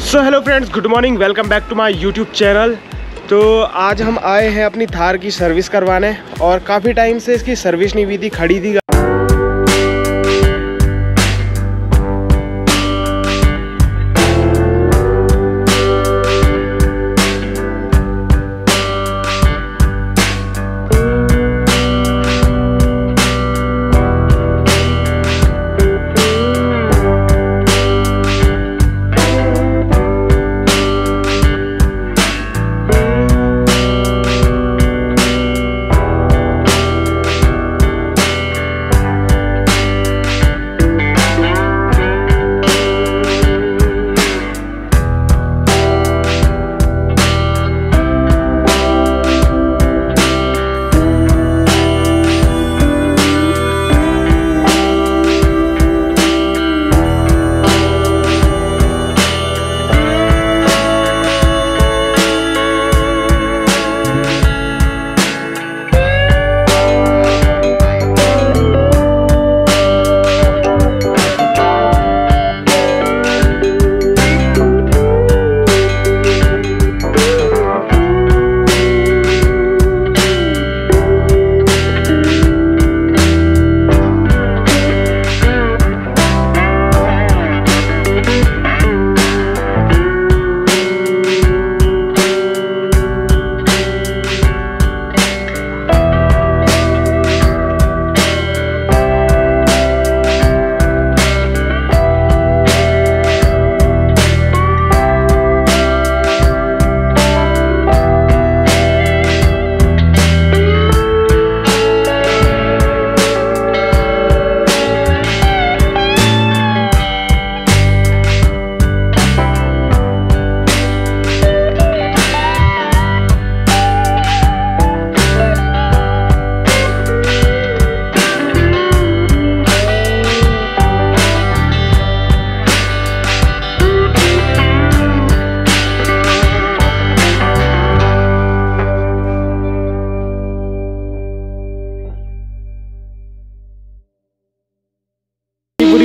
So hello friends, good morning, welcome back to my YouTube channel. तो आज हम आए हैं अपनी थार की सर्विस करवाने और काफ़ी टाइम से इसकी सर्विस नहीं हुई थी, खड़ी थी।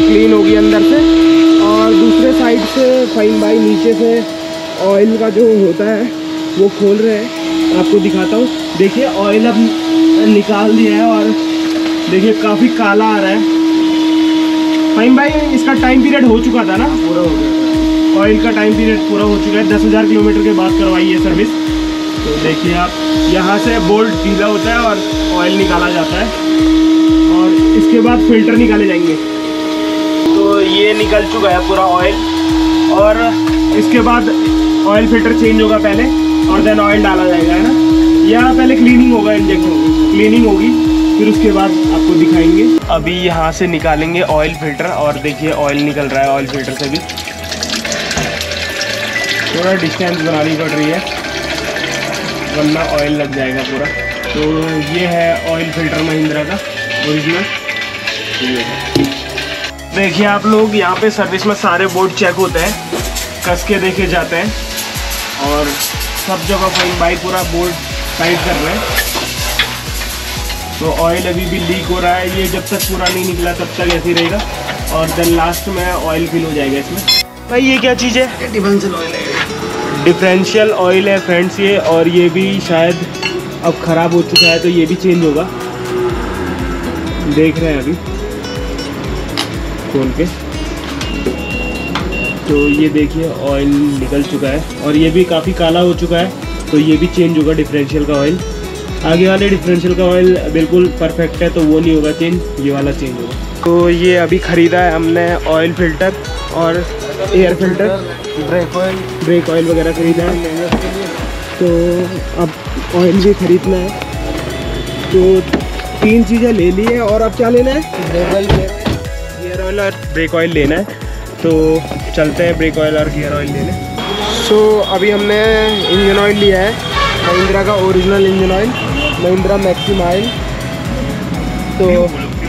क्लीन होगी अंदर से और दूसरे साइड से फाइन भाई नीचे से ऑयल का जो होता है वो खोल रहे हैं। आपको दिखाता हूँ, देखिए ऑयल अब निकाल दिया है और देखिए काफ़ी काला आ रहा है। फाइन भाई इसका टाइम पीरियड हो चुका था ना, पूरा हो गया, ऑयल का टाइम पीरियड पूरा हो चुका है। 10,000 किलोमीटर के बाद करवाई है सर्विस। तो देखिए आप, यहाँ से बोल्ट ढीला होता है और ऑयल निकाला जाता है और इसके बाद फिल्टर निकाले जाएंगे। तो ये निकल चुका है पूरा ऑयल और इसके बाद ऑयल फिल्टर चेंज होगा पहले और देन ऑयल डाला जाएगा, है ना। यहाँ पहले क्लीनिंग होगा, इंजेक्शन क्लीनिंग होगी, फिर उसके बाद आपको दिखाएंगे। अभी यहाँ से निकालेंगे ऑयल फिल्टर और देखिए ऑयल निकल रहा है ऑयल फिल्टर से भी। थोड़ा डिस्टेंस बनानी पड़ रही है वरना ऑयल लग जाएगा पूरा। तो ये है ऑयल फिल्टर महिंद्रा का ओरिजिनल। देखिए आप लोग, यहाँ पे सर्विस में सारे बोर्ड चेक होते हैं, कस के देखे जाते हैं और सब जगह फाइन भाई पूरा बोर्ड टाइट कर रहे हैं। तो ऑयल अभी भी लीक हो रहा है, ये जब तक पूरा नहीं निकला तब तक ऐसे ही रहेगा और देन लास्ट में ऑयल फिल हो जाएगा इसमें। भाई ये क्या चीज़ है? डिफरेंशियल ऑयल है। डिफरेंशियल ऑयल है फ्रेंड्स ये, और ये भी शायद अब ख़राब हो चुका है तो ये भी चेंज होगा। देख रहे हैं अभी खोल के, तो ये देखिए ऑयल निकल चुका है और ये भी काफ़ी काला हो चुका है, तो ये भी चेंज होगा डिफरेंशियल का ऑयल। आगे वाले डिफरेंशियल का ऑयल बिल्कुल परफेक्ट है तो वो नहीं होगा चेंज, ये वाला चेंज होगा। तो ये अभी ख़रीदा है हमने ऑयल फिल्टर और एयर फिल्टर, ब्रेक ऑयल वगैरह ख़रीदा है। तो अब ऑयल भी ख़रीदना है। तो 3 चीज़ें ले ली है और अब क्या लेना है? गियर ऑयल और ब्रेक ऑयल लेना है। तो चलते हैं ब्रेक ऑयल और गियर ऑयल लेने। सो अभी हमने इंजन ऑयल लिया है, महिंद्रा का ओरिजिनल इंजन ऑयल, महिंद्रा मैक्सिमाइल। तो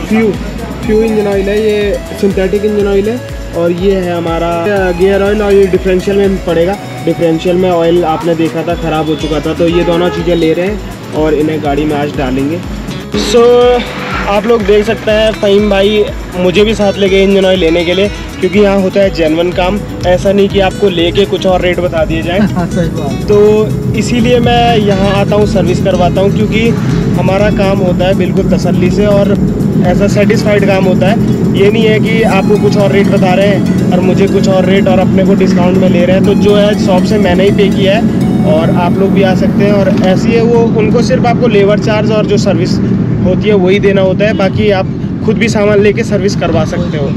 फ्यू इंजन ऑयल है, ये सिंथेटिक इंजन ऑयल है। और ये है हमारा गियर ऑयल और ये डिफरेंशियल में पड़ेगा। डिफरेंशियल में ऑयल आपने देखा था ख़राब हो चुका था, तो ये दोनों चीज़ें ले रहे हैं और इन्हें गाड़ी में आज डालेंगे। सो आप लोग देख सकते हैं फ़हीम भाई मुझे भी साथ ले गए इंजन ऑयल लेने के लिए, क्योंकि यहाँ होता है जेन्युइन काम, ऐसा नहीं कि आपको लेके कुछ और रेट बता दिए जाए। तो इसीलिए मैं यहाँ आता हूँ, सर्विस करवाता हूँ, क्योंकि हमारा काम होता है बिल्कुल तसल्ली से और ऐसा सेटिस्फाइड काम होता है। ये नहीं है कि आपको कुछ और रेट बता रहे हैं और मुझे कुछ और रेट और अपने को डिस्काउंट में ले रहे हैं। तो जो है शॉप से मैंने ही पे किया है और आप लोग भी आ सकते हैं। और ऐसी है वो, उनको सिर्फ आपको लेबर चार्ज और जो सर्विस होती है वही देना होता है, बाकी आप खुद भी सामान लेके सर्विस करवा सकते हो।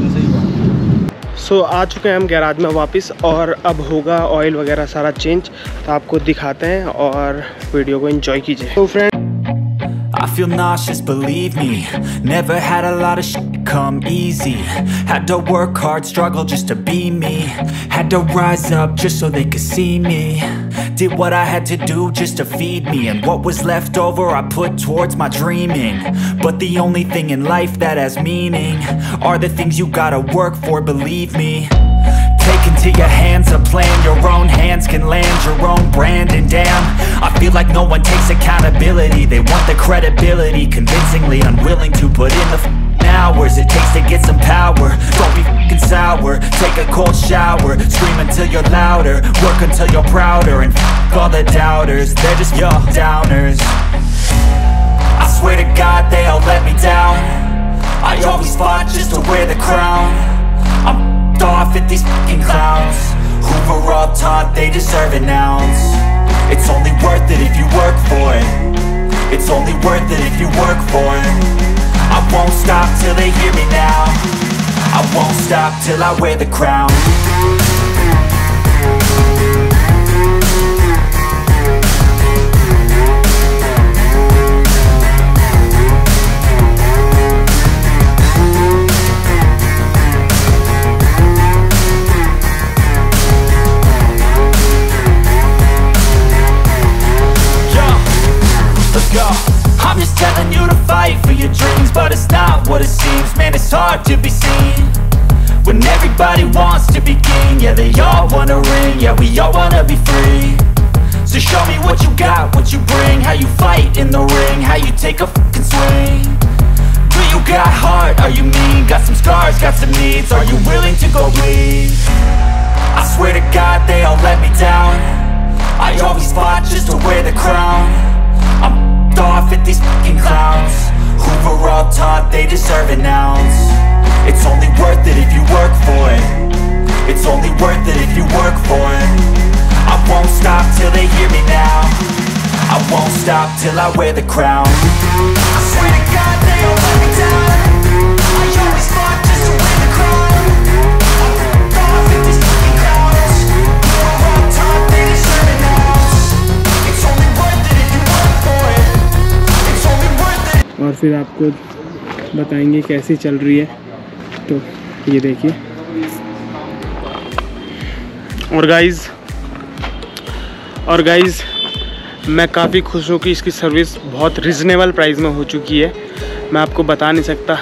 सो आ चुके हैं हम गैराज में वापस और अब होगा ऑयल वगैरह सारा चेंज, तो आपको दिखाते हैं और वीडियो को एंजॉय कीजिए। तो friend I feel nauseous, believe me. Never had a lot of shit come easy. Had to work hard, struggle just to be me. Had to rise up just so they could see me. Did what I had to do just to feed me. And what was left over I put towards my dreaming. But the only thing in life that has meaning are the things you gotta work for, believe me. Take into your hands a plan, your own hands can land your own brand. And damn, I feel like no one takes accountability. They want the credibility, convincingly unwilling to put in the hours it takes to get some power. Don't be f***ing sour, take a cold shower. Scream until you're louder, work until you're prouder. And f*** all the doubters, they're just your downers. I swear to God they all let me down. I always fought just to wear the crown. I'm off at these fucking clowns who were all taught they deserve an ounce. It's only worth it if you work for it. It's only worth it if you work for it. I won't stop till they hear me now. I won't stop till I wear the crown. I'm just telling you to fight for your dreams, but it's not what it seems. Man, it's hard to be seen when everybody wants to be king. Yeah, they all wanna ring, yeah, we all wanna be free. So show me what you got, what you bring, how you fight in the ring, how you take a fucking swing. Do you got heart, are you mean? Got some scars, got some needs, are you willing to go bleed? I swear to God they all let me down. I always fought just to wear the crown. I'm off at these fucking clowns who were all taught they deserve an ounce. It's only worth it if you work for it. It's only worth it if you work for it. I won't stop till they hear me now. I won't stop till I wear the crown. I swear to God they all let me down. I always fought just to wear the crown. I'm off at these fucking clowns who were all taught they deserve an ounce. It's only worth it if you work for it. और फिर आपको बताएंगे कैसी चल रही है। तो ये देखिए। और गाइज़ मैं काफ़ी खुश हूँ कि इसकी सर्विस बहुत रिजनेबल प्राइस में हो चुकी है। मैं आपको बता नहीं सकता,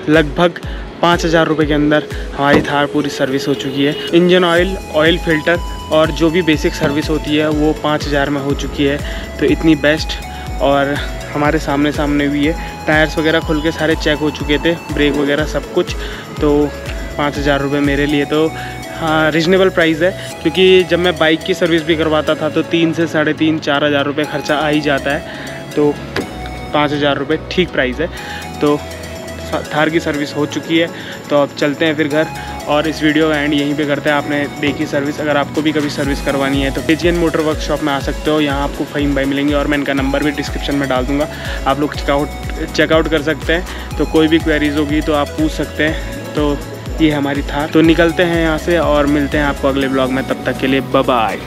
लगभग 5,000 रुपये के अंदर हमारी थार पूरी सर्विस हो चुकी है। इंजन ऑयल, ऑयल फिल्टर और जो भी बेसिक सर्विस होती है वो 5,000 में हो चुकी है। तो इतनी बेस्ट, और हमारे सामने हुई है। टायर्स वगैरह खुल के सारे चेक हो चुके थे, ब्रेक वगैरह सब कुछ। तो 5,000 रुपये मेरे लिए तो हाँ रिजनेबल प्राइस है, क्योंकि जब मैं बाइक की सर्विस भी करवाता था तो 3 से 3,500-4,000 रुपये खर्चा आ ही जाता है। तो 5,000 रुपये ठीक प्राइस है। तो थार की सर्विस हो चुकी है, तो अब चलते हैं फिर घर। और इस वीडियो का एंड यहीं पे करते हैं। आपने देखी सर्विस, अगर आपको भी कभी सर्विस करवानी है तो एजीएन मोटर वर्कशॉप में आ सकते हो। यहाँ आपको फ़हीम भाई मिलेंगे और मैं इनका नंबर भी डिस्क्रिप्शन में डाल दूँगा, आप लोग चेकआउट कर सकते हैं। तो कोई भी क्वेरीज़ होगी तो आप पूछ सकते हैं। तो ये हमारी थार। तो निकलते हैं यहाँ से और मिलते हैं आपको अगले ब्लॉग में। तब तक के लिए बाय बाय।